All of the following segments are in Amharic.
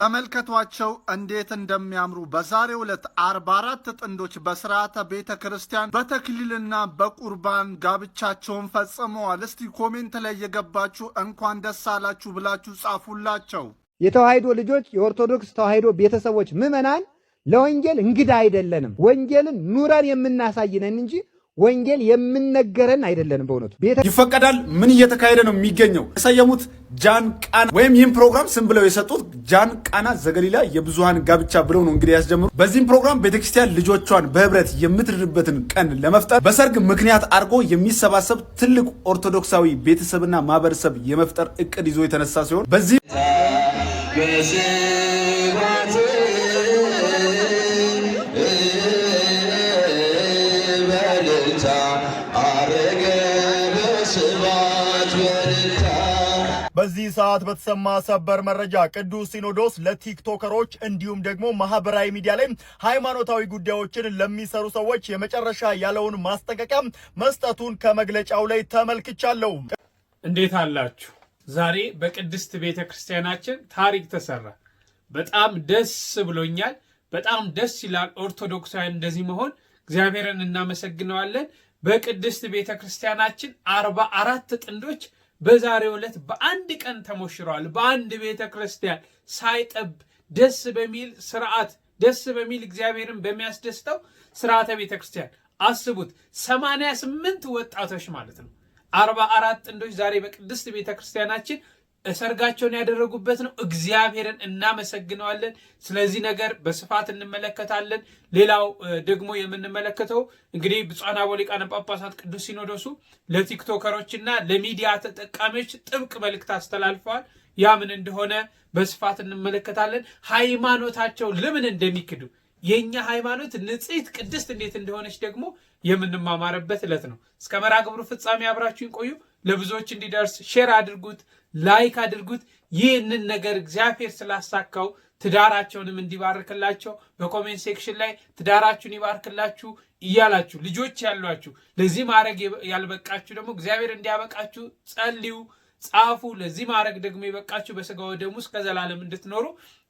ተመልከቷቸው እንዴት እንደሚያምሩ። በዛሬው ዕለት 44 ጥንዶች በስርዓተ ቤተ ክርስቲያን በተክሊልና በቁርባን ጋብቻቸውን ፈጽመዋል። እስቲ ኮሜንት ላይ የገባችሁ እንኳን ደስ አላችሁ ብላችሁ ጻፉላቸው። የተዋሕዶ ልጆች፣ የኦርቶዶክስ ተዋሕዶ ቤተሰቦች፣ ምዕመናን ለወንጌል እንግዳ አይደለንም። ወንጌልን ኑረን የምናሳይነን እንጂ ወንጌል የምንነገረን አይደለንም። በእውነቱ ይፈቀዳል። ምን እየተካሄደ ነው የሚገኘው? የሰየሙት ጃን ቃና ወይም ይህን ፕሮግራም ስም ብለው የሰጡት ጃን ቃና ዘገሊላ የብዙሃን ጋብቻ ብለው ነው እንግዲህ ያስጀምሩ። በዚህም ፕሮግራም ቤተክርስቲያን ልጆቿን በህብረት የምትድርበትን ቀን ለመፍጠር በሰርግ ምክንያት አድርጎ የሚሰባሰብ ትልቅ ኦርቶዶክሳዊ ቤተሰብና ማህበረሰብ የመፍጠር እቅድ ይዞ የተነሳ ሲሆን በዚህ በዚህ ሰዓት በተሰማ ሰበር መረጃ ቅዱስ ሲኖዶስ ለቲክቶከሮች እንዲሁም ደግሞ ማህበራዊ ሚዲያ ላይ ሃይማኖታዊ ጉዳዮችን ለሚሰሩ ሰዎች የመጨረሻ ያለውን ማስጠንቀቂያ መስጠቱን ከመግለጫው ላይ ተመልክቻለሁ። እንዴት አላችሁ? ዛሬ በቅድስት ቤተክርስቲያናችን ታሪክ ተሰራ። በጣም ደስ ብሎኛል። በጣም ደስ ይላል። ኦርቶዶክሳውያን እንደዚህ መሆን እግዚአብሔርን እናመሰግነዋለን። በቅድስት ቤተክርስቲያናችን 44 ጥንዶች በዛሬው ዕለት በአንድ ቀን ተሞሽረዋል። በአንድ ቤተ ክርስቲያን ሳይጠብ ደስ በሚል ስርዓት፣ ደስ በሚል እግዚአብሔርን በሚያስደስተው ስርዓተ ቤተ ክርስቲያን አስቡት። 88 ወጣቶች ማለት ነው። 44 ጥንዶች ዛሬ በቅድስት ቤተ ክርስቲያናችን ሰርጋቸውን ያደረጉበት ነው። እግዚአብሔርን እናመሰግነዋለን። ስለዚህ ነገር በስፋት እንመለከታለን። ሌላው ደግሞ የምንመለከተው እንግዲህ ብፁዓን አበው ሊቃነ ጳጳሳት ቅዱስ ሲኖዶሱ ለቲክቶከሮችና ለሚዲያ ተጠቃሚዎች ጥብቅ መልእክት አስተላልፈዋል። ያ ምን እንደሆነ በስፋት እንመለከታለን። ሃይማኖታቸው ለምን እንደሚክዱ የኛ ሃይማኖት ንጽሕት ቅድስት እንዴት እንደሆነች ደግሞ የምንማማርበት ዕለት ነው። እስከ መርሐ ግብሩ ፍጻሜ አብራችሁን ቆዩ። ለብዙዎች እንዲደርስ ሼር አድርጉት፣ ላይክ አድርጉት። ይህንን ነገር እግዚአብሔር ስላሳካው ትዳራቸውንም እንዲባርክላቸው በኮሜንት ሴክሽን ላይ ትዳራችሁን ይባርክላችሁ እያላችሁ ልጆች ያሏችሁ ለዚህ ማድረግ ያልበቃችሁ ደግሞ እግዚአብሔር እንዲያበቃችሁ ጸልዩ፣ ጻፉ። ለዚህ ማድረግ ደግሞ የበቃችሁ በሥጋው ደሙ እስከ ዘላለም እንድትኖሩ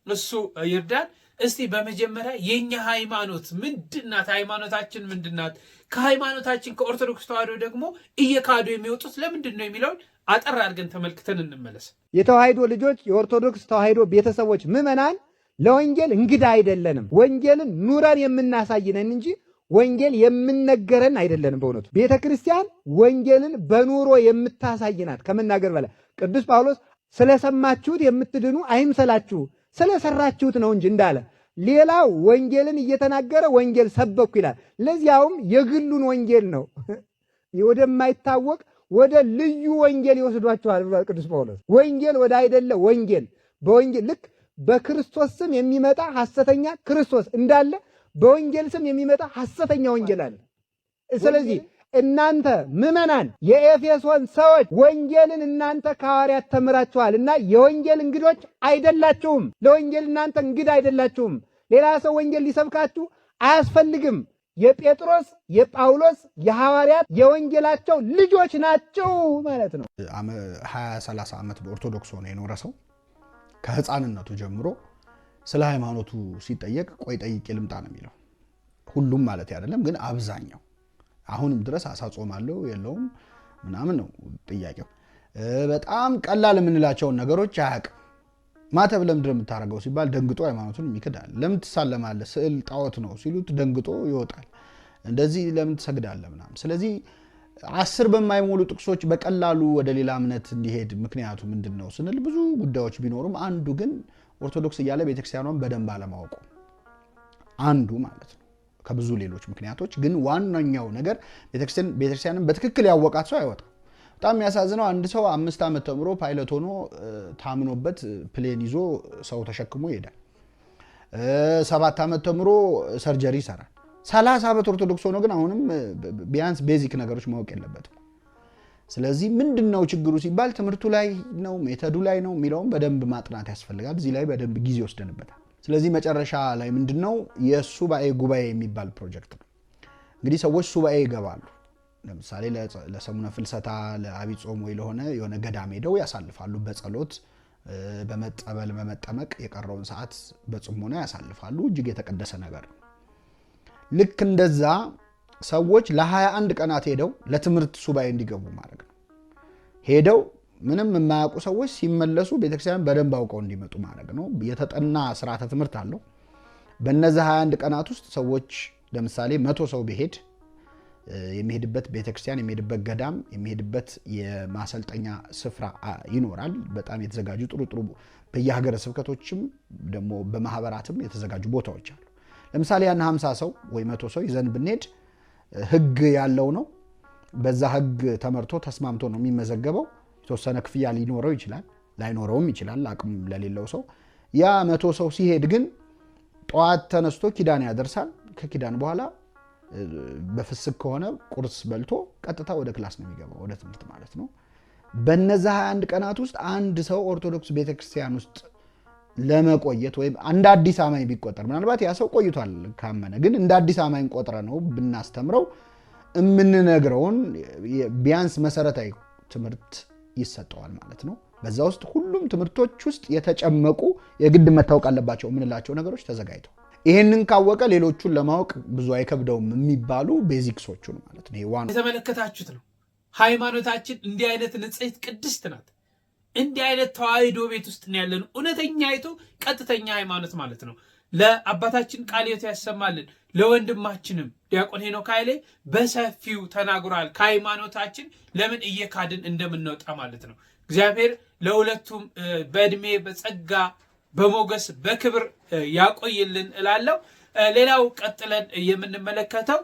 እሱ ይርዳን። እስቲ በመጀመሪያ የኛ ሃይማኖት ምንድናት? ሃይማኖታችን ምንድናት? ከሃይማኖታችን ከኦርቶዶክስ ተዋሕዶ ደግሞ እየካዱ የሚወጡት ለምንድን ነው የሚለውን አጠር አድርገን ተመልክተን እንመለስ። የተዋሕዶ ልጆች፣ የኦርቶዶክስ ተዋሕዶ ቤተሰቦች፣ ምዕመናን ለወንጌል እንግዳ አይደለንም። ወንጌልን ኑረን የምናሳይነን እንጂ ወንጌል የምንነገረን አይደለንም። በእውነቱ ቤተ ክርስቲያን ወንጌልን በኑሮ የምታሳይናት ከመናገር በላይ ቅዱስ ጳውሎስ ስለሰማችሁት የምትድኑ አይምሰላችሁ ስለሰራችሁት ነው እንጂ እንዳለ ሌላው ወንጌልን እየተናገረ ወንጌል ሰበኩ ይላል። ለዚያውም የግሉን ወንጌል ነው ወደማይታወቅ ወደ ልዩ ወንጌል ይወስዷቸዋል ብሏል ቅዱስ ጳውሎስ። ወንጌል ወደ አይደለ ወንጌል በወንጌል ልክ በክርስቶስ ስም የሚመጣ ሐሰተኛ ክርስቶስ እንዳለ በወንጌል ስም የሚመጣ ሐሰተኛ ወንጌል አለ። ስለዚህ እናንተ ምዕመናን የኤፌሶን ሰዎች ወንጌልን እናንተ ከሐዋርያት ተምራችኋል እና የወንጌል እንግዶች አይደላችሁም። ለወንጌል እናንተ እንግዳ አይደላችሁም። ሌላ ሰው ወንጌል ሊሰብካችሁ አያስፈልግም። የጴጥሮስ፣ የጳውሎስ፣ የሐዋርያት የወንጌላቸው ልጆች ናቸው ማለት ነው። 20-30 ዓመት በኦርቶዶክስ ሆኖ የኖረ ሰው ከሕፃንነቱ ጀምሮ ስለ ሃይማኖቱ ሲጠየቅ ቆይ ጠይቄ ልምጣ ነው የሚለው። ሁሉም ማለት አይደለም ግን አብዛኛው አሁንም ድረስ አሳጾማለሁ የለውም ምናምን ነው ጥያቄው። በጣም ቀላል የምንላቸውን ነገሮች አያውቅም። ማተብ ለምንድን ነው የምታደርገው ሲባል ደንግጦ ሃይማኖቱን ይክዳል። ለምን ትሳለማለህ? ስዕል ጣዖት ነው ሲሉት ደንግጦ ይወጣል። እንደዚህ ለምን ትሰግዳለህ ምናምን። ስለዚህ 10 በማይሞሉ ጥቅሶች በቀላሉ ወደ ሌላ እምነት እንዲሄድ ምክንያቱ ምንድን ነው ስንል ብዙ ጉዳዮች ቢኖሩም አንዱ ግን ኦርቶዶክስ እያለ ቤተክርስቲያኗን በደንብ አለማወቁ አንዱ ማለት ነው። ከብዙ ሌሎች ምክንያቶች ግን ዋናኛው ነገር ቤተክርስቲያንን በትክክል ያወቃት ሰው አይወጣም። በጣም የሚያሳዝነው አንድ ሰው 5 ዓመት ተምሮ ፓይለት ሆኖ ታምኖበት ፕሌን ይዞ ሰው ተሸክሞ ይሄዳል። 7 ዓመት ተምሮ ሰርጀሪ ይሰራል። 30 ዓመት ኦርቶዶክስ ሆኖ ግን አሁንም ቢያንስ ቤዚክ ነገሮች ማወቅ የለበትም። ስለዚህ ምንድነው ችግሩ ሲባል ትምህርቱ ላይ ነው ሜተዱ ላይ ነው የሚለውን በደንብ ማጥናት ያስፈልጋል። እዚህ ላይ በደንብ ጊዜ ወስደንበታል። ስለዚህ መጨረሻ ላይ ምንድነው የሱባኤ ጉባኤ የሚባል ፕሮጀክት ነው። እንግዲህ ሰዎች ሱባኤ ይገባሉ። ለምሳሌ ለሰሙነ ፍልሰታ ለአብይ ጾም ወይ ለሆነ የሆነ ገዳም ሄደው ያሳልፋሉ በጸሎት በመጠበል በመጠመቅ የቀረውን ሰዓት በጽሞና ያሳልፋሉ። እጅግ የተቀደሰ ነገር ነው። ልክ እንደዛ ሰዎች ለ21 ቀናት ሄደው ለትምህርት ሱባኤ እንዲገቡ ማድረግ ነው። ሄደው ምንም የማያውቁ ሰዎች ሲመለሱ ቤተክርስቲያን በደንብ አውቀው እንዲመጡ ማድረግ ነው። የተጠና ስርዓተ ትምህርት አለው። በእነዚህ 21 ቀናት ውስጥ ሰዎች ለምሳሌ 100 ሰው ቢሄድ የሚሄድበት ቤተክርስቲያን የሚሄድበት ገዳም የሚሄድበት የማሰልጠኛ ስፍራ ይኖራል። በጣም የተዘጋጁ ጥሩ በየሀገረ ስብከቶችም ደግሞ በማህበራትም የተዘጋጁ ቦታዎች አሉ። ለምሳሌ ያን 50 ሰው ወይ 100 ሰው ይዘን ብንሄድ ህግ ያለው ነው። በዛ ህግ ተመርቶ ተስማምቶ ነው የሚመዘገበው። የተወሰነ ክፍያ ሊኖረው ይችላል፣ ላይኖረውም ይችላል አቅም ለሌለው ሰው። ያ 100 ሰው ሲሄድ ግን ጠዋት ተነስቶ ኪዳን ያደርሳል። ከኪዳን በኋላ በፍስክ ከሆነ ቁርስ በልቶ ቀጥታ ወደ ክላስ ነው የሚገባው፣ ወደ ትምህርት ማለት ነው። በነዛ 21 ቀናት ውስጥ አንድ ሰው ኦርቶዶክስ ቤተክርስቲያን ውስጥ ለመቆየት ወይም እንደ አዲስ አማኝ ቢቆጠር፣ ምናልባት ያ ሰው ቆይቷል ካመነ፣ ግን እንደ አዲስ አማኝ ቆጥረ ነው ብናስተምረው የምንነግረውን ቢያንስ መሰረታዊ ትምህርት ይሰጠዋል ማለት ነው። በዛ ውስጥ ሁሉም ትምህርቶች ውስጥ የተጨመቁ የግድ መታወቅ አለባቸው የምንላቸው ነገሮች ተዘጋጅተው፣ ይሄንን ካወቀ ሌሎቹን ለማወቅ ብዙ አይከብደውም የሚባሉ ቤዚክሶቹን ማለት ነው። ይሄ የተመለከታችሁት ነው። ሃይማኖታችን እንዲህ አይነት ንጽሕት ቅድስት ናት። እንዲህ አይነት ተዋህዶ ቤት ውስጥ ነው ያለን። እውነተኛይቱ ቀጥተኛ ሃይማኖት ማለት ነው። ለአባታችን ቃለ ሕይወት ያሰማልን። ለወንድማችንም ዲያቆን ሄኖክ ኃይሌ በሰፊው ተናግሯል። ከሃይማኖታችን ለምን እየካድን እንደምንወጣ ማለት ነው። እግዚአብሔር ለሁለቱም በእድሜ በጸጋ በሞገስ በክብር ያቆይልን እላለሁ። ሌላው ቀጥለን የምንመለከተው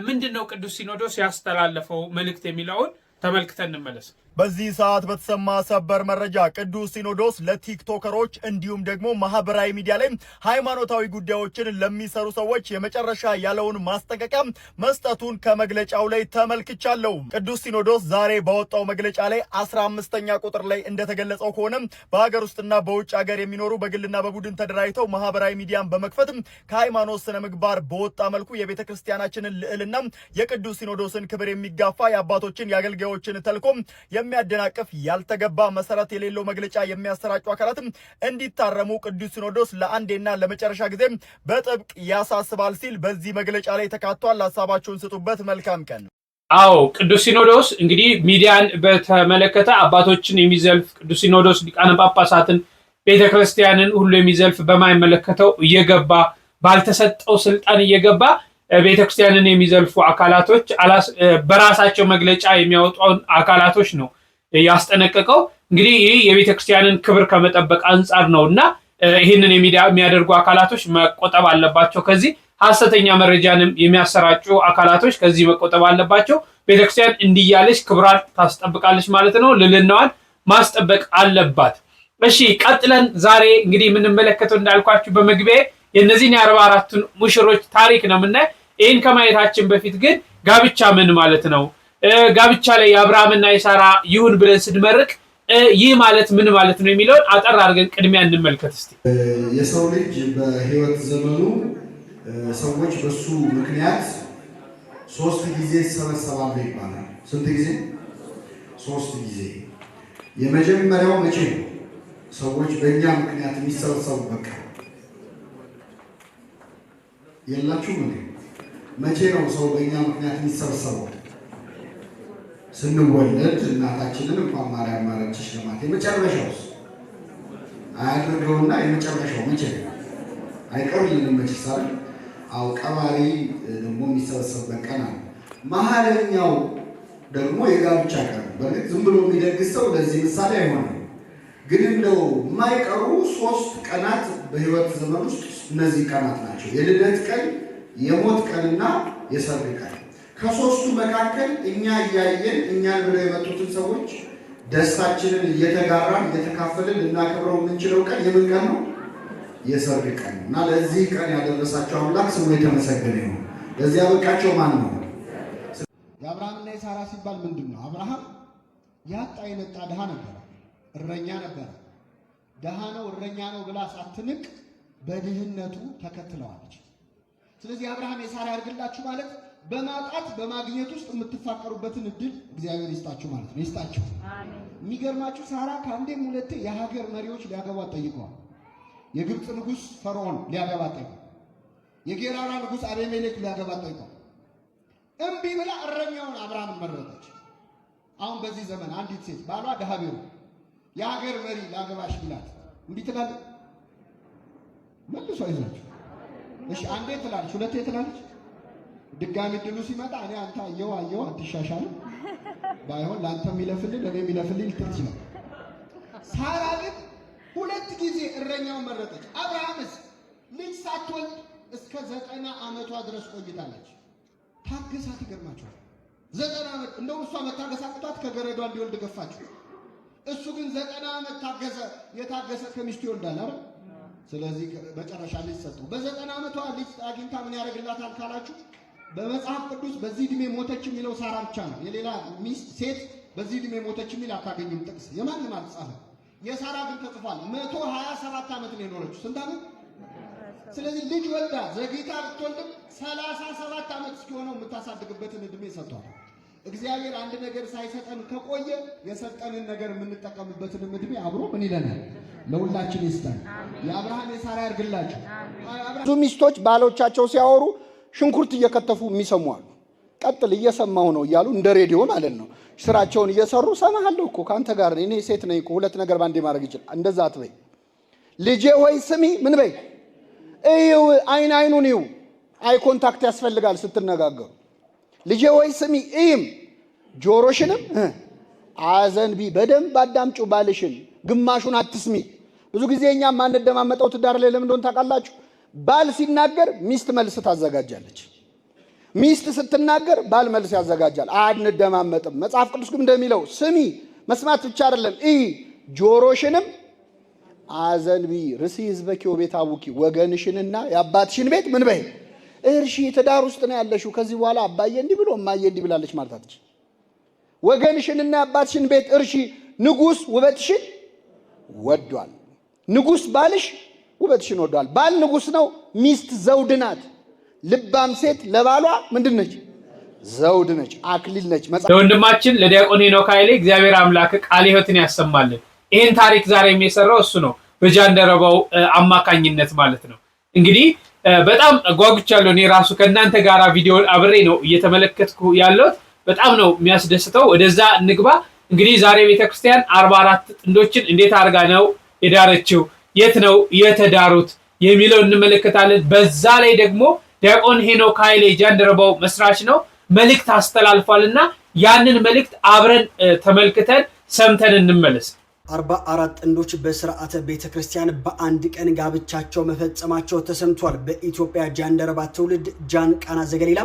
ምንድነው ቅዱስ ሲኖዶስ ያስተላለፈው መልእክት የሚለውን ተመልክተን እንመለስ። በዚህ ሰዓት በተሰማ ሰበር መረጃ ቅዱስ ሲኖዶስ ለቲክቶከሮች እንዲሁም ደግሞ ማህበራዊ ሚዲያ ላይ ሃይማኖታዊ ጉዳዮችን ለሚሰሩ ሰዎች የመጨረሻ ያለውን ማስጠንቀቂያ መስጠቱን ከመግለጫው ላይ ተመልክቻለሁ። ቅዱስ ሲኖዶስ ዛሬ ባወጣው መግለጫ ላይ 15ኛ ቁጥር ላይ እንደተገለጸው ከሆነ በሀገር ውስጥና በውጭ ሀገር የሚኖሩ በግልና በቡድን ተደራጅተው ማህበራዊ ሚዲያን በመክፈት ከሃይማኖት ስነ ምግባር በወጣ መልኩ የቤተ ክርስቲያናችንን ልዕልና የቅዱስ ሲኖዶስን ክብር የሚጋፋ የአባቶችን የአገልጋዮችን ተልኮ የሚያደናቅፍ ያልተገባ መሰረት የሌለው መግለጫ የሚያሰራጩ አካላትም እንዲታረሙ ቅዱስ ሲኖዶስ ለአንዴና ለመጨረሻ ጊዜ በጥብቅ ያሳስባል ሲል በዚህ መግለጫ ላይ ተካቷል። ሀሳባችሁን ስጡበት። መልካም ቀን። አዎ ቅዱስ ሲኖዶስ እንግዲህ ሚዲያን በተመለከተ አባቶችን የሚዘልፍ ቅዱስ ሲኖዶስ ሊቃነ ጳጳሳትን ቤተክርስቲያንን ሁሉ የሚዘልፍ በማይመለከተው እየገባ ባልተሰጠው ስልጣን እየገባ ቤተክርስቲያንን የሚዘልፉ አካላቶች በራሳቸው መግለጫ የሚያወጣውን አካላቶች ነው ያስጠነቀቀው። እንግዲህ ይህ የቤተክርስቲያንን ክብር ከመጠበቅ አንጻር ነውና ይህንን የሚያደርጉ አካላቶች መቆጠብ አለባቸው። ከዚህ ሐሰተኛ መረጃንም የሚያሰራጩ አካላቶች ከዚህ መቆጠብ አለባቸው። ቤተክርስቲያን እንዲያለች ክብሯን ታስጠብቃለች ማለት ነው። ልዕልናዋን ማስጠበቅ አለባት። እሺ ቀጥለን ዛሬ እንግዲህ የምንመለከተው እንዳልኳችሁ በመግቢያ የነዚህን የ44ቱን ሙሽሮች ታሪክ ነው የምናየው። ይህን ከማየታችን በፊት ግን ጋብቻ ምን ማለት ነው? ጋብቻ ላይ የአብርሃምና የሳራ ይሁን ብለን ስንመርቅ ይህ ማለት ምን ማለት ነው የሚለውን አጠር አድርገን ቅድሚያ እንመልከት እስቲ። የሰው ልጅ በህይወት ዘመኑ ሰዎች በሱ ምክንያት 3 ጊዜ ይሰበሰባሉ ይባላል። ስንት ጊዜ? 3 ጊዜ። የመጀመሪያው መቼ ነው? ሰዎች በእኛ ምክንያት የሚሰበሰቡበት ቀን የላችሁ ምን? መቼ ነው ሰው በእኛ ምክንያት የሚሰበሰበው? ስንወለድ እናታችንን እንኳን ማርያም ማረችሽ ለማለት የመጨረሻውስ አያድርገውና የመጨረሻው መቼ ነው? አይቀርልንም መቼ ሳል አው ቀባሪ ደግሞ የሚሰበሰብበት ቀን አለ። መሀለኛው ደግሞ የጋብቻ ቀን። በእርግጥ ዝም ብሎ የሚደግስ ሰው ለዚህ ምሳሌ አይሆንም። ግን እንደው የማይቀሩ 3 ቀናት በህይወት ዘመን ውስጥ እነዚህ ቀናት ናቸው። የልደት ቀን፣ የሞት ቀንና የሰርግ ቀን። ከ3ቱ መካከል እኛ እያየን እኛን ብለው የመጡትን ሰዎች ደስታችንን እየተጋራን እየተካፈልን ልናከብረው የምንችለው ቀን የምን ቀን ነው? የሰርግ ቀን ነው። እና ለዚህ ቀን ያደረሳቸው አምላክ ስሙ የተመሰገነ ይሁን። ለዚህ ያበቃቸው ማን ነው? የአብርሃምና የሳራ ሲባል ምንድን ነው? አብርሃም ያጣ የነጣ ድሃ ነበር፣ እረኛ ነበር። ድሃ ነው እረኛ ነው ብላ ሳትንቅ በድህነቱ ተከትለዋለች። ስለዚህ አብርሃም የሳራ ያድርግላችሁ ማለት በማጣት በማግኘት ውስጥ የምትፋቀሩበትን እድል እግዚአብሔር ይስጣችሁ ማለት ነው። ይስጣችሁ። የሚገርማችሁ ሳራ ከአንዴም ሁለቴ የሀገር መሪዎች ሊያገቧት ጠይቀዋል። የግብፅ ንጉሥ ፈርዖን ሊያገባት ጠይቀዋል። የጌራራ ንጉሥ አቤሜሌክ ሊያገባት ጠይቀዋል። እምቢ ብላ እረኛውን አብርሃምን መረጠች። አሁን በዚህ ዘመን አንዲት ሴት ባሏ ድሃ ቢሆን የሀገር መሪ ላገባሽ ቢላት እምቢ ትላለች? መልሶ አይዟችሁ። እሺ አንዴ ትላለች፣ ሁለቴ ትላለች። ድጋሚ ድሉ ሲመጣ እኔ አንተ አየው አትሻሻልም፣ ባይሆን ለአንተ የሚለፍልን እኔ የሚለፍልኝ ልትል ይችላል። ሳራ ግን ሁለት ጊዜ እረኛውን መረጠች። አብርሃምስ ልጅ ሳትወልድ እስከ 90 ዓመቷ ድረስ ቆይታለች። ታገሳት። ይገርማችኋል። 90 ዓመት እንደውም እሷ መታገስ አቅቷት ከገረዷ እንዲወልድ ገፋችሁ። እሱ ግን 90 ዓመት ታገሰ። የታገሰ ከሚስቱ ይወልዳል አይደል? ስለዚህ መጨረሻ ልጅ ሰጠው። በ90 ዓመቷ ልጅ አግኝታ ምን ያደርግላታል ካላችሁ በመጽሐፍ ቅዱስ በዚህ ዕድሜ ሞተች የሚለው ሳራ ብቻ ነው። የሌላ ሚስት ሴት በዚህ ዕድሜ ሞተች የሚል አታገኙም ጥቅስ፣ የማንም አልጻፈም። የሳራ ግን ተጽፏል። 127 ዓመት ነው የኖረችው። ስንት ዓመት? ስለዚህ ልጅ ወልዳ ዘግይታ ብትወልድም 37 ዓመት እስኪሆነው የምታሳድግበትን ዕድሜ ሰጥቷል። እግዚአብሔር አንድ ነገር ሳይሰጠን ከቆየ የሰጠንን ነገር የምንጠቀምበትን ዕድሜ አብሮ ምን ይለናል? ለሁላችን ይስጠን። የአብርሃም የሳራ ያርግላችሁ። ብዙ ሚስቶች ባሎቻቸው ሲያወሩ ሽንኩርት እየከተፉ የሚሰሙ አሉ። ቀጥል እየሰማሁ ነው እያሉ እንደ ሬዲዮ ማለት ነው ስራቸውን እየሰሩ ሰማሃለሁ እኮ ከአንተ ጋር እኔ ሴት ነኝ እኮ ሁለት ነገር ባንዴ ማድረግ ይችላል። እንደዛ አትበይ። ልጄ ሆይ ስሚ፣ ምን በይ? እይው፣ አይኑን ይው። አይ ኮንታክት ያስፈልጋል ስትነጋገሩ። ልጄ ሆይ ስሚ፣ እይም፣ ጆሮሽንም አዘንቢ። በደንብ አዳምጩ ባልሽን፣ ግማሹን አትስሚ። ብዙ ጊዜ እኛ ማንደማመጠው ትዳር ላይ ለምን እንደሆነ ታውቃላችሁ? ባል ሲናገር ሚስት መልስ ታዘጋጃለች። ሚስት ስትናገር ባል መልስ ያዘጋጃል። አንደማመጥም። መጽሐፍ ቅዱስ ግን እንደሚለው ስሚ፣ መስማት ብቻ አይደለም፣ ጆሮሽንም አዘንቢ። ርሲ ህዝበኪ ወቤት አቡኪ፣ ወገንሽንና የአባትሽን ቤት ምን በይ እርሺ። ትዳር ውስጥ ነው ያለሽው። ከዚህ በኋላ አባዬ እንዲህ ብሎ እማዬ እንዲህ ብላለች ማለት አትች። ወገንሽንና የአባትሽን ቤት እርሺ። ንጉሥ ውበትሽን ወዷል። ንጉሥ ባልሽ ውበትሽን ወዷል። ባል ንጉሥ ነው፣ ሚስት ዘውድ ናት። ልባም ሴት ለባሏ ምንድን ነች? ዘውድ ነች፣ አክሊል ነች። ለወንድማችን ለዲያቆን ሄኖክ ኃይሌ እግዚአብሔር አምላክ ቃለ ሕይወትን ያሰማልን። ይህን ታሪክ ዛሬ የሚሰራው እሱ ነው፣ በጃንደረባው አማካኝነት ማለት ነው። እንግዲህ በጣም ጓጉቻለሁ። እኔ ራሱ ከእናንተ ጋር ቪዲዮ አብሬ ነው እየተመለከትኩ ያለሁት። በጣም ነው የሚያስደስተው። ወደዛ እንግባ። እንግዲህ ዛሬ ቤተክርስቲያን 44 ጥንዶችን እንዴት አድርጋ ነው የዳረችው፣ የት ነው የተዳሩት የሚለው እንመለከታለን። በዛ ላይ ደግሞ ዲያቆን ሄኖክ ኃይሌ ጃንደረባው መስራች ነው፣ መልእክት አስተላልፏልና ያንን መልእክት አብረን ተመልክተን ሰምተን እንመለስ። 44 ጥንዶች በስርዓተ ቤተክርስቲያን በአንድ ቀን ጋብቻቸው መፈጸማቸው ተሰምቷል። በኢትዮጵያ ጃንደረባ ትውልድ ጃን ቃና ዘገሊላ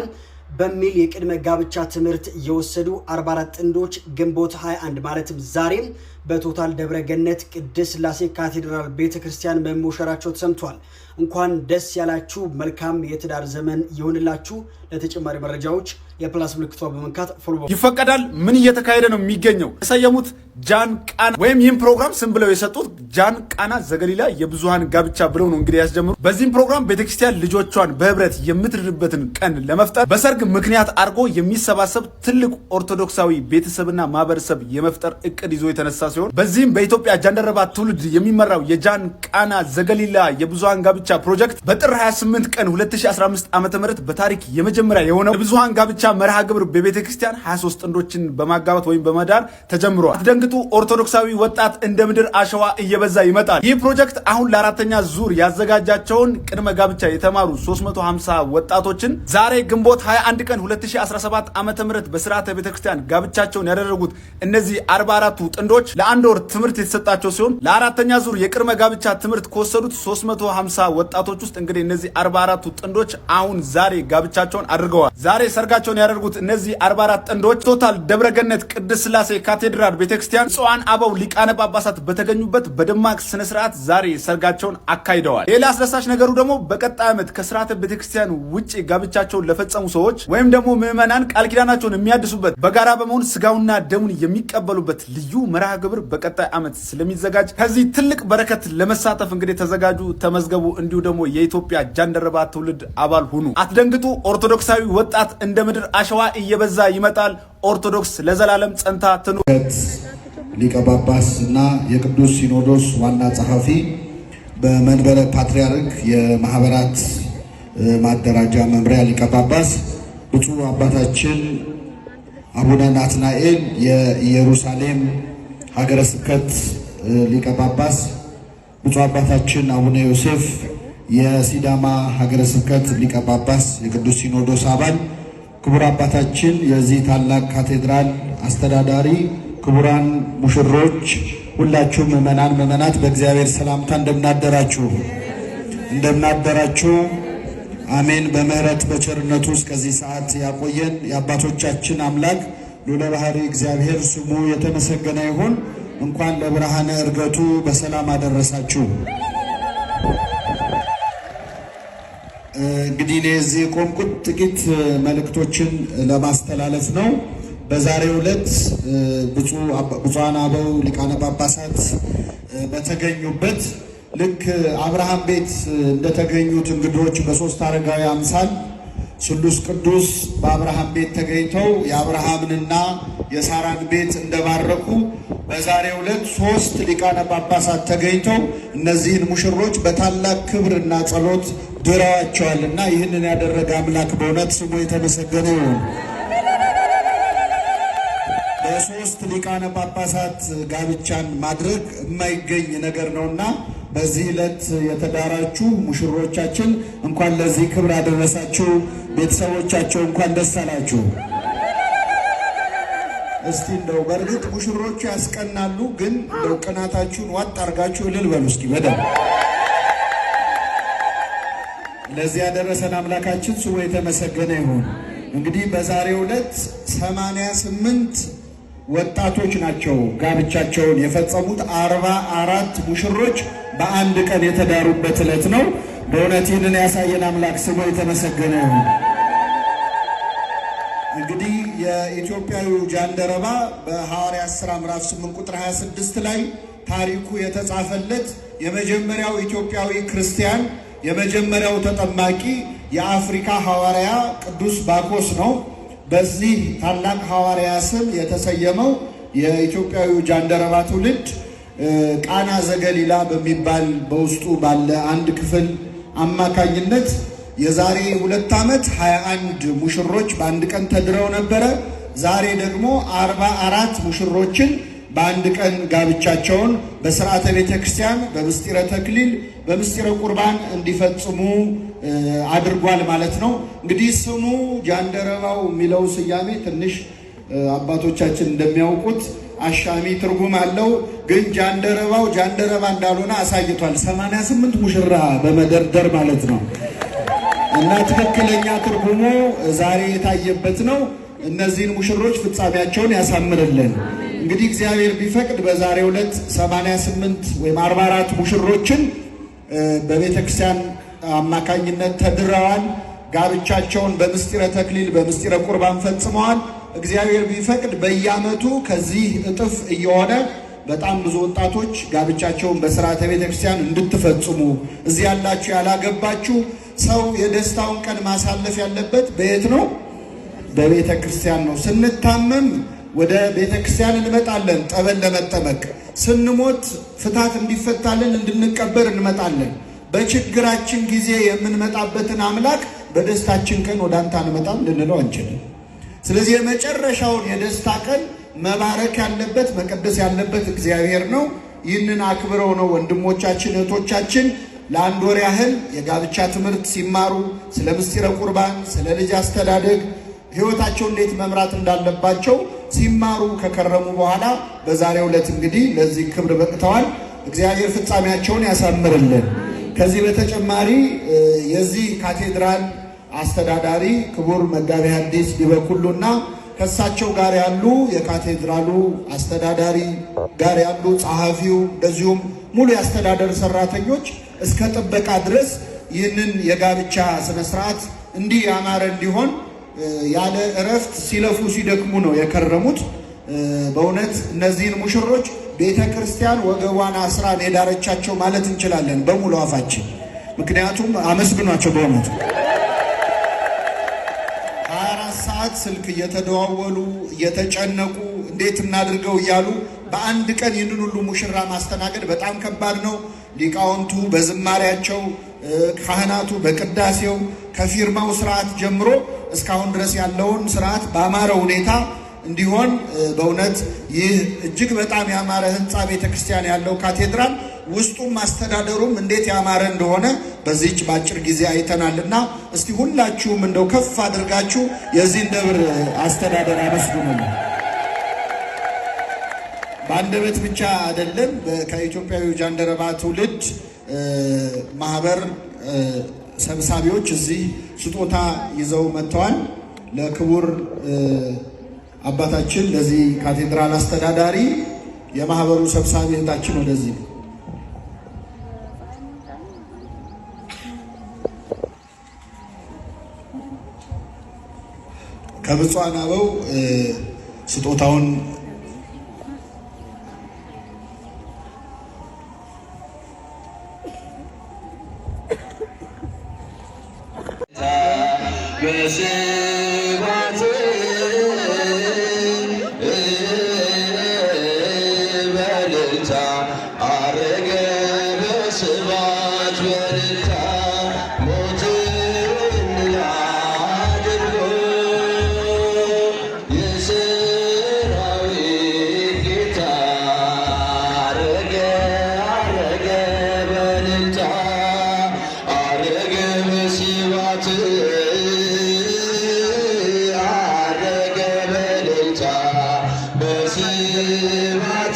በሚል የቅድመ ጋብቻ ትምህርት የወሰዱ 44 ጥንዶች ግንቦት 21 ማለትም ዛሬም በቶታል ደብረ ገነት ቅድስት ሥላሴ ካቴድራል ቤተክርስቲያን መሞሸራቸው ተሰምቷል። እንኳን ደስ ያላችሁ፣ መልካም የትዳር ዘመን ይሁንላችሁ። ለተጨማሪ መረጃዎች የፕላስ ምልክቷ በመንካት ፎሎ ይፈቀዳል። ምን እየተካሄደ ነው የሚገኘው? የሰየሙት ጃን ቃና ወይም ይህን ፕሮግራም ስም ብለው የሰጡት ጃን ቃና ዘገሊላ የብዙሃን ጋብቻ ብለው ነው እንግዲህ ያስጀምሩ። በዚህም ፕሮግራም ቤተክርስቲያን ልጆቿን በህብረት የምትድርበትን ቀን ለመፍጠር በሰርግ ምክንያት አድርጎ የሚሰባሰብ ትልቅ ኦርቶዶክሳዊ ቤተሰብና ማህበረሰብ የመፍጠር እቅድ ይዞ የተነሳ ሲሆን በዚህም በኢትዮጵያ ጃንደረባ ትውልድ የሚመራው የጃን ቃና ዘገሊላ የብዙሃን ጋብቻ ፕሮጀክት በጥር 28 ቀን 2015 ዓ.ም በታሪክ የመጀመሪያ የሆነው የብዙሃን ጋብቻ መርሃ ግብር በቤተ ክርስቲያን 23 ጥንዶችን በማጋባት ወይም በመዳር ተጀምሯል። አትደንግጡ፣ ኦርቶዶክሳዊ ወጣት እንደ ምድር አሸዋ እየበዛ ይመጣል። ይህ ፕሮጀክት አሁን ለአራተኛ ዙር ያዘጋጃቸውን ቅድመ ጋብቻ የተማሩ 350 ወጣቶችን ዛሬ ግንቦት 21 ቀን 2017 ዓ.ም በስርዓተ ቤተ ክርስቲያን ጋብቻቸውን ያደረጉት እነዚህ 44ቱ ጥንዶች ለአንድ ወር ትምህርት የተሰጣቸው ሲሆን ለአራተኛ ዙር የቅድመ ጋብቻ ትምህርት ከወሰዱት 350 ወጣቶች ውስጥ እንግዲህ እነዚህ 44ቱ ጥንዶች አሁን ዛሬ ጋብቻቸውን አድርገዋል። ዛሬ ሰርጋቸውን ያደርጉት እነዚህ 44 ጥንዶች ቶታል ደብረገነት ቅድስት ሥላሴ ካቴድራል ቤተክርስቲያን ጽዋን አበው ሊቃነ ጳጳሳት በተገኙበት በደማቅ ስነ ስርዓት ዛሬ ሰርጋቸውን አካሂደዋል። ሌላ አስደሳች ነገሩ ደግሞ በቀጣይ ዓመት ከስርዓተ ቤተክርስቲያን ውጪ ጋብቻቸውን ለፈጸሙ ሰዎች ወይም ደግሞ ምዕመናን ቃል ኪዳናቸውን የሚያድሱበት በጋራ በመሆን ስጋውና ደሙን የሚቀበሉበት ልዩ መርሃ ግብር ሊያከብር በቀጣይ ዓመት ስለሚዘጋጅ ከዚህ ትልቅ በረከት ለመሳተፍ እንግዲህ ተዘጋጁ፣ ተመዝገቡ። እንዲሁ ደግሞ የኢትዮጵያ ጃንደረባ ትውልድ አባል ሁኑ። አትደንግጡ። ኦርቶዶክሳዊ ወጣት እንደ ምድር አሸዋ እየበዛ ይመጣል። ኦርቶዶክስ ለዘላለም ጸንታ ትኑር። ሊቀ ጳጳስ እና የቅዱስ ሲኖዶስ ዋና ጸሐፊ በመንበረ ፓትርያርክ የማህበራት ማደራጃ መምሪያ ሊቀ ጳጳስ ብፁዕ አባታችን አቡነ ናትናኤል የኢየሩሳሌም ሀገረ ስብከት ሊቀ ጳጳስ፣ ብፁዕ አባታችን አቡነ ዮሴፍ የሲዳማ ሀገረ ስብከት ሊቀ ጳጳስ የቅዱስ ሲኖዶስ አባል፣ ክቡር አባታችን የዚህ ታላቅ ካቴድራል አስተዳዳሪ፣ ክቡራን ሙሽሮች፣ ሁላችሁም ምዕመናት በእግዚአብሔር ሰላምታ እንደምናደራችሁ አሜን። በምህረት በቸርነቱ እስከዚህ ሰዓት ያቆየን የአባቶቻችን አምላክ ልዑለ ባሕርይ እግዚአብሔር ስሙ የተመሰገነ ይሁን። እንኳን ለብርሃነ ዕርገቱ በሰላም አደረሳችሁ። እንግዲህ እኔ እዚህ የቆምኩት ጥቂት መልእክቶችን ለማስተላለፍ ነው። በዛሬው ዕለት ብፁዓን አበው ሊቃነ ጳጳሳት በተገኙበት ልክ አብርሃም ቤት እንደተገኙት እንግዶች በሶስት አረጋዊ አምሳል ስሉስ ቅዱስ በአብርሃም ቤት ተገኝተው የአብርሃምንና የሳራን ቤት እንደባረኩ በዛሬው ዕለት ሶስት ሊቃነ ጳጳሳት ተገኝተው እነዚህን ሙሽሮች በታላቅ ክብርና ጸሎት ድረዋቸዋልና ይህንን ያደረገ አምላክ በእውነት ስሙ የተመሰገነ ይሁን። በሶስት ሊቃነ ጳጳሳት ጋብቻን ማድረግ የማይገኝ ነገር ነውና በዚህ ዕለት የተዳራችሁ ሙሽሮቻችን እንኳን ለዚህ ክብር አደረሳችሁ። ቤተሰቦቻቸው እንኳን ደስ አላችሁ። እስቲ እንደው በእርግጥ ሙሽሮቹ ያስቀናሉ፣ ግን እንደው ቅናታችሁን ዋጥ አርጋችሁ እልል በሉ እስኪ በደንብ። ለዚህ ያደረሰን አምላካችን ስሙ የተመሰገነ ይሁን። እንግዲህ በዛሬው ዕለት 88 ወጣቶች ናቸው ጋብቻቸውን የፈጸሙት። 44 ሙሽሮች በአንድ ቀን የተዳሩበት ዕለት ነው። በእውነት ይህንን ያሳየን አምላክ ስሙ የተመሰገነ ይሁን። እንግዲህ የኢትዮጵያዊው ጃንደረባ በሐዋርያት ሥራ ምዕራፍ 8 ቁጥር 26 ላይ ታሪኩ የተጻፈለት የመጀመሪያው ኢትዮጵያዊ ክርስቲያን የመጀመሪያው ተጠማቂ የአፍሪካ ሐዋርያ ቅዱስ ባኮስ ነው። በዚህ ታላቅ ሐዋርያ ስም የተሰየመው የኢትዮጵያዊው ጃንደረባ ትውልድ ቃና ዘገሊላ በሚባል በውስጡ ባለ አንድ ክፍል አማካኝነት የዛሬ 2 ዓመት 21 ሙሽሮች በአንድ ቀን ተድረው ነበረ። ዛሬ ደግሞ 44 ሙሽሮችን በአንድ ቀን ጋብቻቸውን በስርዓተ ቤተ ክርስቲያን በምስጢረ ተክሊል በምስጢረ ቁርባን እንዲፈጽሙ አድርጓል ማለት ነው። እንግዲህ ስሙ ጃንደረባው የሚለው ስያሜ ትንሽ አባቶቻችን እንደሚያውቁት አሻሚ ትርጉም አለው። ግን ጃንደረባው ጃንደረባ እንዳልሆነ አሳይቷል። 88 ሙሽራ በመደርደር ማለት ነው። እና ትክክለኛ ትርጉሙ ዛሬ የታየበት ነው። እነዚህን ሙሽሮች ፍጻሜያቸውን ያሳምርልን። እንግዲህ እግዚአብሔር ቢፈቅድ በዛሬው ዕለት 88 ወይም 44 ሙሽሮችን በቤተ ክርስቲያን አማካኝነት ተድረዋል። ጋብቻቸውን በምስጢረ ተክሊል በምስጢረ ቁርባን ፈጽመዋል። እግዚአብሔር ቢፈቅድ በየዓመቱ ከዚህ እጥፍ እየሆነ በጣም ብዙ ወጣቶች ጋብቻቸውን በስርዓተ ቤተ ክርስቲያን እንድትፈጽሙ፣ እዚህ ያላችሁ ያላገባችሁ፣ ሰው የደስታውን ቀን ማሳለፍ ያለበት በየት ነው? በቤተ ክርስቲያን ነው። ስንታመም ወደ ቤተ ክርስቲያን እንመጣለን ጠበል ለመጠመቅ፣ ስንሞት ፍታት እንዲፈታልን እንድንቀበር እንመጣለን። በችግራችን ጊዜ የምንመጣበትን አምላክ በደስታችን ቀን ወደ አንተ አንመጣም ልንለው አንችልም። ስለዚህ የመጨረሻውን የደስታ ቀን መባረክ ያለበት መቀደስ ያለበት እግዚአብሔር ነው። ይህንን አክብረው ነው ወንድሞቻችን እህቶቻችን ለአንድ ወር ያህል የጋብቻ ትምህርት ሲማሩ ስለ ምስጢረ ቁርባን፣ ስለ ልጅ አስተዳደግ ሕይወታቸው እንዴት መምራት እንዳለባቸው ሲማሩ ከከረሙ በኋላ በዛሬው ዕለት እንግዲህ ለዚህ ክብር በቅተዋል። እግዚአብሔር ፍጻሜያቸውን ያሳምርልን። ከዚህ በተጨማሪ የዚህ ካቴድራል አስተዳዳሪ ክቡር መጋቤ ሐዲስ ዲበኩሉና ከሳቸው ጋር ያሉ የካቴድራሉ አስተዳዳሪ ጋር ያሉ ጸሐፊው፣ እንደዚሁም ሙሉ የአስተዳደር ሰራተኞች እስከ ጥበቃ ድረስ ይህንን የጋብቻ ስነ ስርዓት እንዲህ ያማረ እንዲሆን ያለ እረፍት ሲለፉ ሲደክሙ ነው የከረሙት። በእውነት እነዚህን ሙሽሮች ቤተ ክርስቲያን ወገቧን አስራን የዳረቻቸው ማለት እንችላለን በሙሉ አፋችን። ምክንያቱም አመስግኗቸው በእውነቱ 24 ሰዓት ስልክ እየተደዋወሉ እየተጨነቁ እንዴት እናድርገው እያሉ በአንድ ቀን ይህንን ሁሉ ሙሽራ ማስተናገድ በጣም ከባድ ነው። ሊቃውንቱ በዝማሪያቸው፣ ካህናቱ በቅዳሴው ከፊርማው ስርዓት ጀምሮ እስካሁን ድረስ ያለውን ስርዓት ባማረ ሁኔታ እንዲሆን በእውነት ይህ እጅግ በጣም ያማረ ህንፃ ቤተክርስቲያን ያለው ካቴድራል ውስጡም ማስተዳደሩም እንዴት ያማረ እንደሆነ በዚህች ባጭር ጊዜ አይተናልና እስቲ ሁላችሁም እንደው ከፍ አድርጋችሁ የዚህን ደብር አስተዳደር አመስግኑ። በአንደበት ብቻ አይደለም። ከኢትዮጵያዊ ጃንደረባ ትውልድ ማህበር ሰብሳቢዎች እዚህ ስጦታ ይዘው መጥተዋል። ለክቡር አባታችን ለዚህ ካቴድራል አስተዳዳሪ የማህበሩ ሰብሳቢ እህታችን ወደዚህ ከብፁዓን አበው ስጦታውን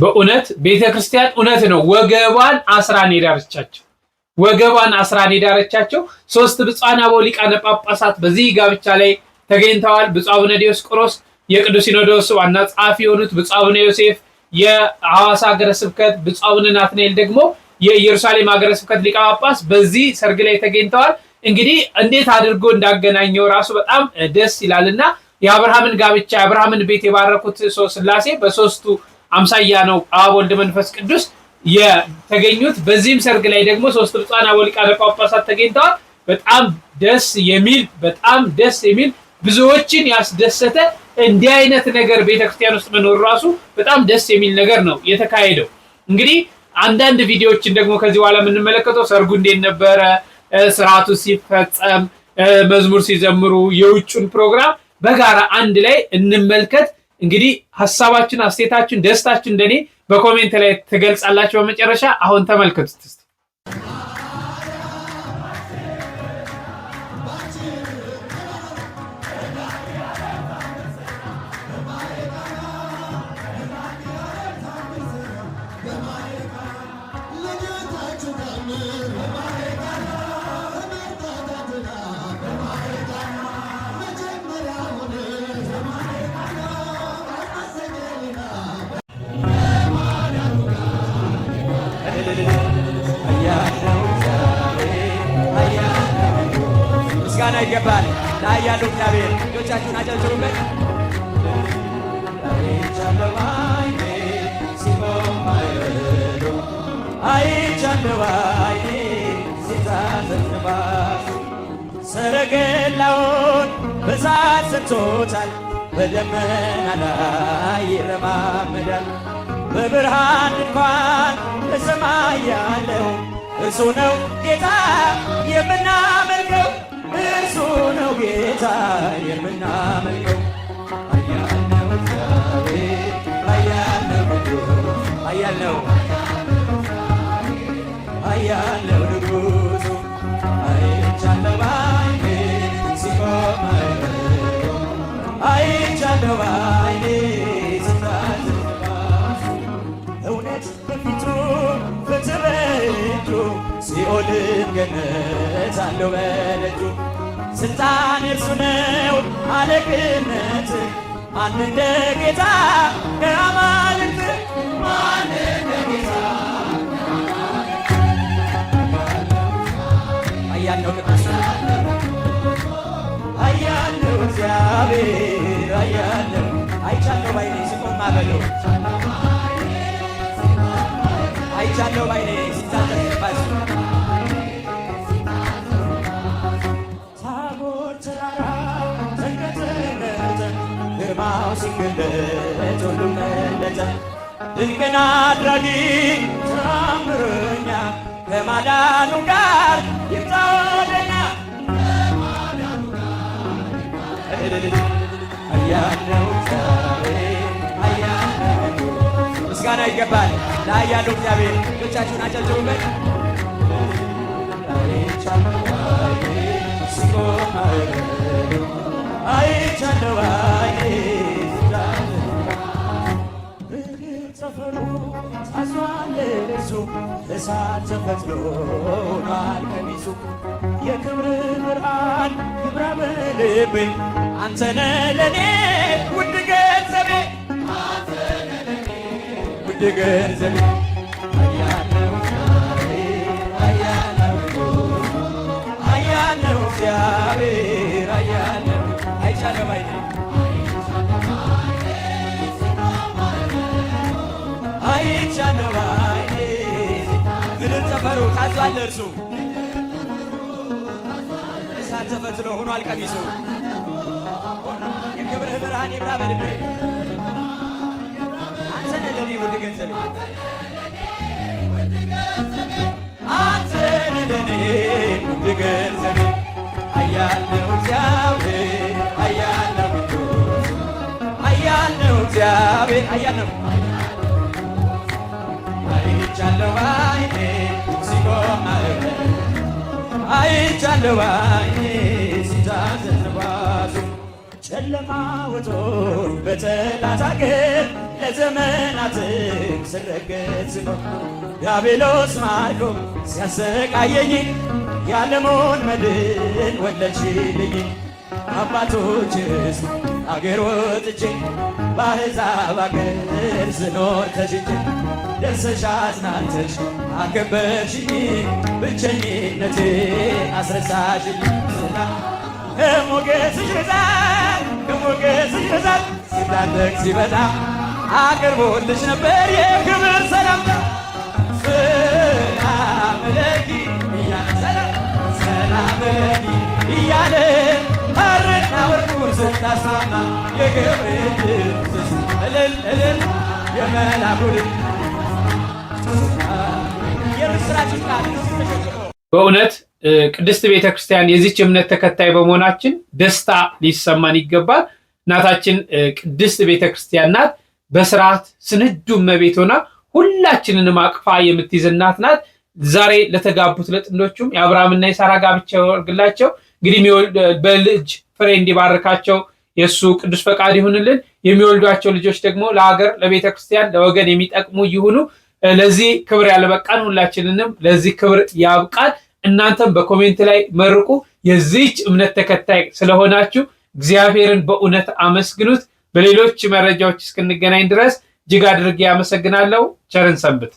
በእውነት ቤተክርስቲያን እውነት ነው ወገቧን አስራን የዳረቻቸው ወገቧን አስራን የዳረቻቸው ሶስት ብፁዓን አበው ሊቃነ ጳጳሳት በዚህ ጋብቻ ላይ ተገኝተዋል። ብፁዕ አቡነ ዲዮስቆሮስ የቅዱስ ሲኖዶስ ዋና ጸሐፊ የሆኑት፣ ብፁዕ አቡነ ዮሴፍ የሐዋሳ ሀገረ ስብከት፣ ብፁዕ አቡነ ናትናኤል ደግሞ የኢየሩሳሌም ሀገረ ስብከት ሊቀ ጳጳስ በዚህ ሰርግ ላይ ተገኝተዋል። እንግዲህ እንዴት አድርጎ እንዳገናኘው ራሱ በጣም ደስ ይላልና የአብርሃምን ጋብቻ የአብርሃምን ቤት የባረኩት ሥላሴ በሶስቱ አምሳያ ነው አብ ወልድ መንፈስ ቅዱስ የተገኙት። በዚህም ሰርግ ላይ ደግሞ ሶስት ብፁዓን አበው ሊቃነ ጳጳሳት ተገኝተዋል። በጣም ደስ የሚል ብዙዎችን ያስደሰተ እንዲህ አይነት ነገር ቤተክርስቲያን ውስጥ መኖር ራሱ በጣም ደስ የሚል ነገር ነው የተካሄደው። እንግዲህ አንዳንድ ቪዲዮዎችን ደግሞ ከዚህ በኋላ የምንመለከተው ሰርጉ እንዴት ነበረ፣ ስርዓቱ ሲፈጸም፣ መዝሙር ሲዘምሩ፣ የውጩን ፕሮግራም በጋራ አንድ ላይ እንመልከት። እንግዲህ ሐሳባችን፣ አስተያየታችን፣ ደስታችን እንደኔ በኮሜንት ላይ ትገልጻላችሁ። በመጨረሻ አሁን ተመልከቱት። ምስጋና ይገባል ለኃያሉ እግዚአብሔር። ልጆቻችሁን አጨብጭቡበት። ሰረገላውን በእሳት ሰጥቶታል፣ በደመና ላይ ይረማመዳል። በብርሃን ድንኳን በሰማይ ያለው እርሱ ነው ጌታ የምናመልከው፣ እርሱ ነው ጌታ የምናመልከው። ኃያል ነው እግዚአብሔር፣ ኃያል ነው ቅዱስ፣ ኃያል ነው ንጉሡ። አይቻለሁ በዓይኔ ሲቆም አይቻለሁ በዓይኔ እውነት በፊቱ ፍትሕ በእጁ ሲኦልም ገነት አለው በደጁ። ስልጣን እርሱ ነው አለቅነት፣ ማን እንደ ጌታ ከአማልክት ማን እንደ ጌታ። ኃያል ነው ቅዱስ፣ ኃያል ነው እግዚአብሔር፣ ኃያል ነው። አይቻለሁ ባይኔ ሲቆም ማበለው አይቻለሁ ባይኔ ሲታጠቅ ባሱ ታቦር ተራራ ተንቀጠቀጠ ግርማው ሲገለጥ ሁሉም ቀለጠ ድንቅን አድራጊ ተአምረኛ ከማዳኑ ጋር ይምጣ ወደኛ አያለው ምስጋና ይገባል ለአያለው እግዚአብሔር። ልጆቻችሁን አጨብጭቡበት። አይቻለው ሰፈሩ አዟል እሱ እሳት ተፈትሎ ሆኗል ቀሚሱ የክብር ብርሃን ይብራ በልቤ አንተነህ ለኔ ውድ ገንዘቤ ውድ ገንዘቤ አያለው እግዚአብሔር አያለው አይቻለው ባይኔ አይቻለው ባይኔ ምድር ሰፈሩ ታዟል እርሱ እሳት ተፈትሎ ሆኗል ቀሚሱ የክብርህ ብርሃን ይብራ በልቤ አንተነህ ለኔ ውድ ገንዘቤ አንተነህ ለኔ ውድ ገንዘቤ አያለው እግዚአብሔር አያለው አያለው እግዚአብሔር አያለው አይቻለው ባይኔ ሲቆም አይቻለው ባይኔ ሲታዘዝ ነፋሱ ጨለማ ወጦኝ በጠላት አገር ለዘመናትም ስረገጥ ስኖር ዲያብሎስ ማርኮ ሲያሰቃየኝ የዓለሙን መድን ወለድሽልኝ አባቶችስ አገር ወጥቼ በአሕዛብ አገር ስኖር ተሽጬ ደርሰሽ አጽናንተሽ አከበርሽኝ ብቸኝነቴ አስረሳሽኝ ከሞገስሽ ብዛት ከሞገስሽ ብዛት ሲታጠቅ ሲበዛ አቅርቦልሽ ነበር የክብር ሰላምታ ሰላም ለኪ እያለ ሰላም ለኪ እያለ ሐርና ወርቁን ስታስማማ የገብርኤል እልል እልል የመላኩ የምስራች ቃል በእውነት ቅድስት ቤተክርስቲያን የዚች እምነት ተከታይ በመሆናችን ደስታ ሊሰማን ይገባል። እናታችን ቅድስት ቤተክርስቲያን ናት። በስርዓት ስንዱ እመቤት ሆና ሁላችንንም አቅፋ የምትይዝ እናት ናት። ዛሬ ለተጋቡት ለጥንዶቹም የአብርሃምና የሳራ ጋብቻ ያወርግላቸው። እንግዲህ በልጅ ፍሬ እንዲባርካቸው የእሱ ቅዱስ ፈቃድ ይሁንልን። የሚወልዷቸው ልጆች ደግሞ ለሀገር፣ ለቤተክርስቲያን፣ ለወገን የሚጠቅሙ ይሁኑ። ለዚህ ክብር ያለበቃን ሁላችንንም ለዚህ ክብር ያብቃል። እናንተም በኮሜንት ላይ መርቁ። የዚህች እምነት ተከታይ ስለሆናችሁ እግዚአብሔርን በእውነት አመስግኑት። በሌሎች መረጃዎች እስክንገናኝ ድረስ እጅግ አድርጌ አመሰግናለሁ። ቸርን ሰንብት።